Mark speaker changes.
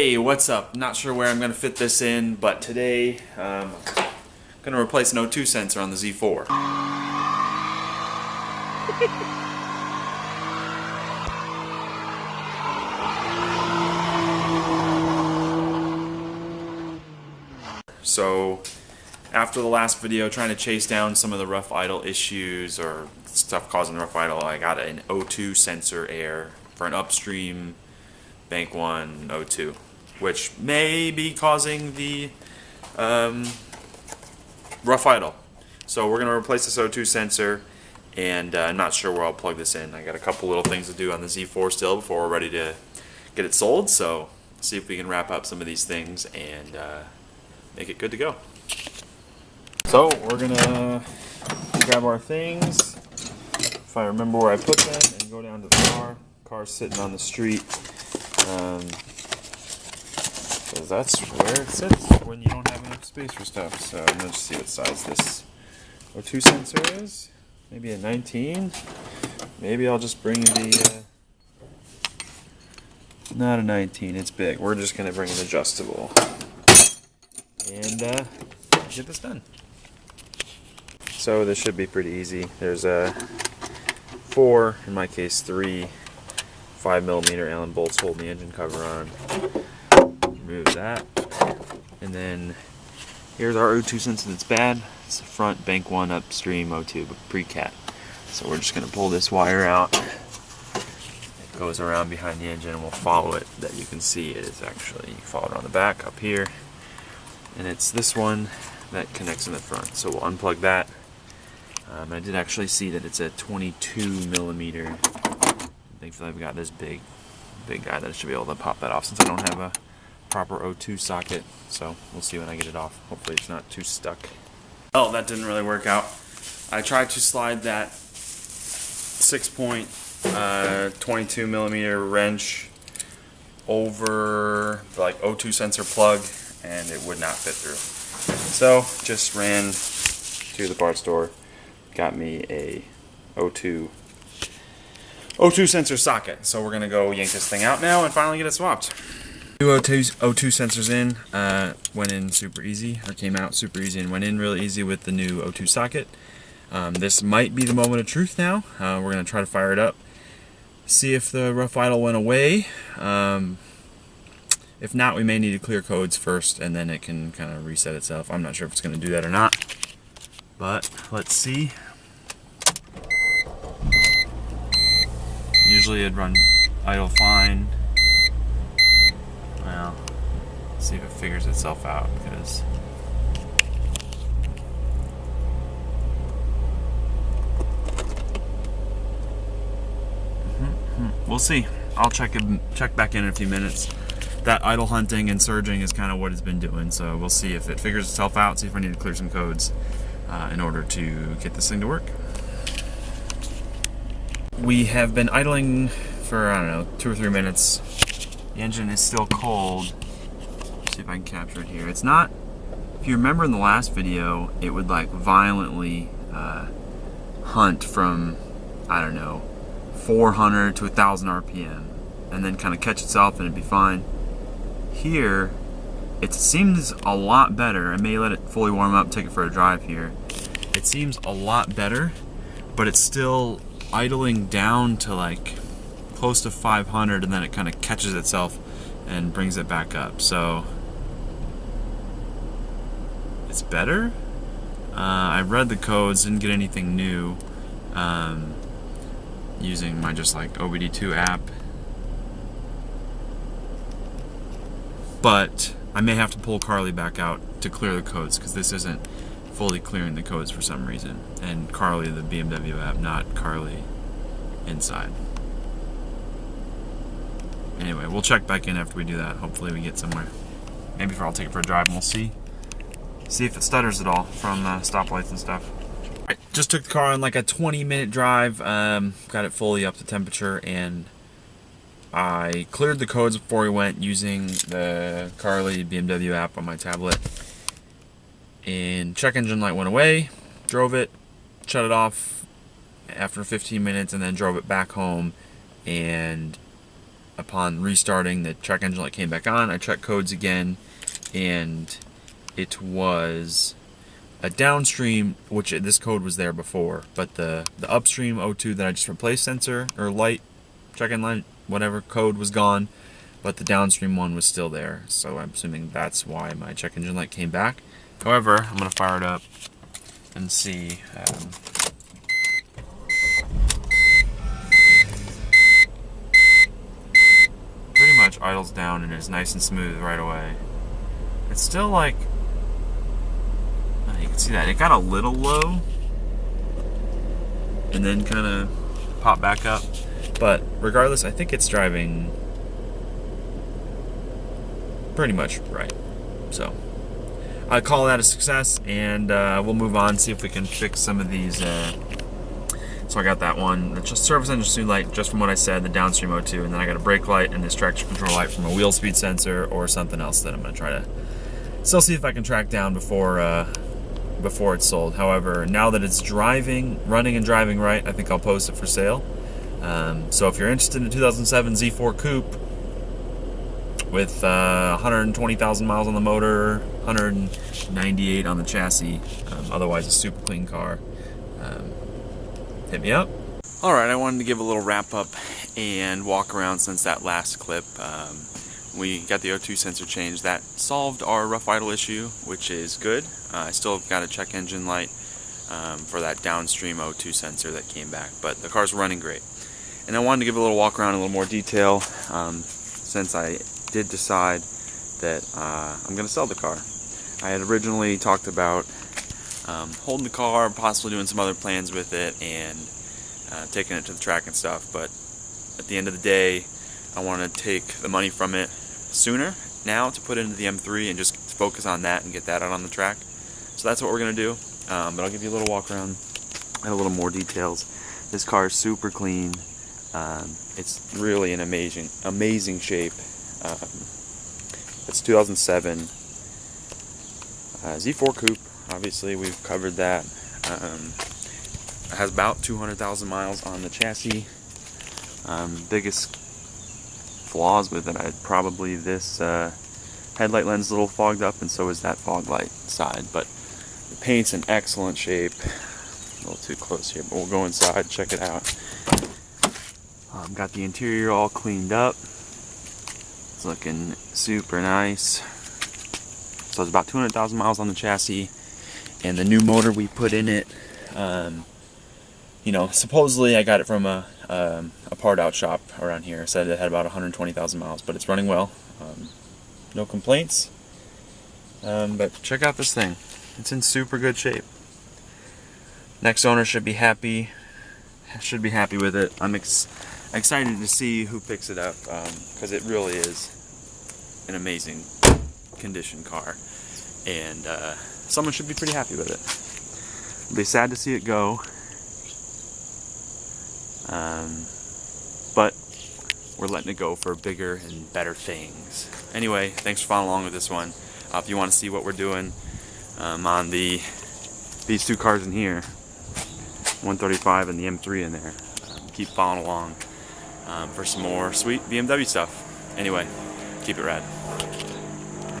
Speaker 1: Hey, what's up? Not sure where I'm going to fit this in, but today I'm going to replace an O2 sensor on the Z4. So, after the last video trying to chase down some of the rough idle issues or stuff causing rough idle, I got an O2 sensor error for an upstream Bank 1 O2, which may be causing the rough idle. So we're going to replace this O2 sensor, and I'm not sure where I'll plug this in. I got a couple little things to do on the Z4 still before we're ready to get it sold, so see if we can wrap up some of these things and make it good to go. So we're going to grab our things, if I remember where I put them, and go down to the car. Car's sitting on the street. Because that's where it sits when you don't have enough space for stuff. So I'm going to just see what size this O2 sensor is. Maybe a 19. Maybe I'll just bring the... not a 19, it's big. We're just going to bring an adjustable. And get this done. So this should be pretty easy. There's 4, in my case 3, 5mm Allen bolts holding the engine cover on. Remove that, and then here's our O2 sensor that's bad. It's the front Bank 1 upstream O2 pre-cat. So we're just going to pull this wire out. It goes around behind the engine, and we'll follow it. That you can see it is actually, you follow it on the back up here, and it's this one that connects in the front. So we'll unplug that. I did actually see that it's a 22mm. Thankfully I've got this big guy that should be able to pop that off since I don't have a proper O2 socket. So we'll see when I get it off. Hopefully it's not too stuck. Oh, that didn't really work out. I tried to slide that 6-point 22mm wrench over the O2 sensor plug, and it would not fit through. So just ran to the parts store, got me a O2 sensor socket. So we're gonna go yank this thing out now and finally get it swapped. Two O2 sensors in, went in super easy, or came out super easy and went in really easy with the new O2 socket. This might be the moment of truth now. We're gonna try to fire it up, see if the rough idle went away. If not, we may need to clear codes first and then it can kind of reset itself. I'm not sure if it's gonna do that or not, but let's see. Usually it'd run idle fine. Well, see if it figures itself out, because we'll see. I'll check back in a few minutes. That idle hunting and surging is kind of what it's been doing, so we'll see if it figures itself out, see if I need to clear some codes in order to get this thing to work. We have been idling for, I don't know, 2 or 3 minutes. The engine is still cold. Let's see if I can capture it here. It's not, if you remember in the last video, it would violently hunt from, I don't know, 400 to 1,000 RPM and then kind of catch itself and it'd be fine. Here, it seems a lot better. I may let it fully warm up, take it for a drive here. It seems a lot better, but it's still idling down to close to 500, and then it kind of catches itself and brings it back up. So it's better. I read the codes, didn't get anything new using my just OBD2 app, but I may have to pull Carly back out to clear the codes because this isn't fully clearing the codes for some reason. And Carly, the BMW app, not Carly inside. Anyway, we'll check back in after we do that. Hopefully we get somewhere. Maybe I'll take it for a drive and we'll see if it stutters at all from stoplights and stuff. Alright, just took the car on a 20-minute drive, got it fully up to temperature, and I cleared the codes before we went using the Carly BMW app on my tablet. And check engine light went away, drove it, shut it off after 15 minutes, and then drove it back home, and upon restarting, the check engine light came back on. I checked codes again, and it was a downstream, which this code was there before, but the upstream O2 that I just replaced sensor or light, check-in light, whatever, code was gone, but the downstream one was still there. So I'm assuming that's why my check engine light came back. However, I'm gonna fire it up and see. Pretty much idles down and is nice and smooth right away. It's still like, you can see that it got a little low and then kind of popped back up, but regardless, I think it's driving pretty much right. So I call that a success, and we'll move on, see if we can fix some of these. So I got that one, the surface engine light, just from what I said, the downstream O2, and then I got a brake light and this traction control light from a wheel speed sensor or something else that I'm going to try to still see if I can track down before it's sold. However, now that it's running and driving right, I think I'll post it for sale. So if you're interested in a 2007 Z4 Coupe with 120,000 miles on the motor, 198 on the chassis, otherwise a super clean car, hit me up. Alright, I wanted to give a little wrap up and walk around since that last clip. We got the O2 sensor changed. That solved our rough idle issue, which is good. I still got a check engine light for that downstream O2 sensor that came back, but the car's running great. And I wanted to give a little walk around in a little more detail since I did decide that I'm going to sell the car. I had originally talked about holding the car, possibly doing some other plans with it, and taking it to the track and stuff, but at the end of the day, I want to take the money from it sooner now to put into the M3 and just focus on that and get that out on the track. So that's what we're going to do, but I'll give you a little walk around and a little more details. This car is super clean. It's really an amazing shape. It's 2007 Z4 Coupe. Obviously, we've covered that. It has about 200,000 miles on the chassis. Biggest flaws with it, probably this headlight lens is a little fogged up, and so is that fog light side. But the paint's in excellent shape. A little too close here, but we'll go inside, check it out. Got the interior all cleaned up. It's looking super nice. So it's about 200,000 miles on the chassis, and the new motor we put in it, you know, supposedly I got it from a part out shop around here. It said it had about 120,000 miles, but it's running well. No complaints. But check out this thing. It's in super good shape. Next owner should be happy. Should be happy with it. I'm excited to see who picks it up, because it really is an amazing condition car, and someone should be pretty happy with it. It'll be sad to see it go, but we're letting it go for bigger and better things. Anyway, thanks for following along with this one. If you want to see what we're doing on these two cars in here, 135 and the M3 in there, keep following along for some more sweet BMW stuff. Anyway, keep it rad.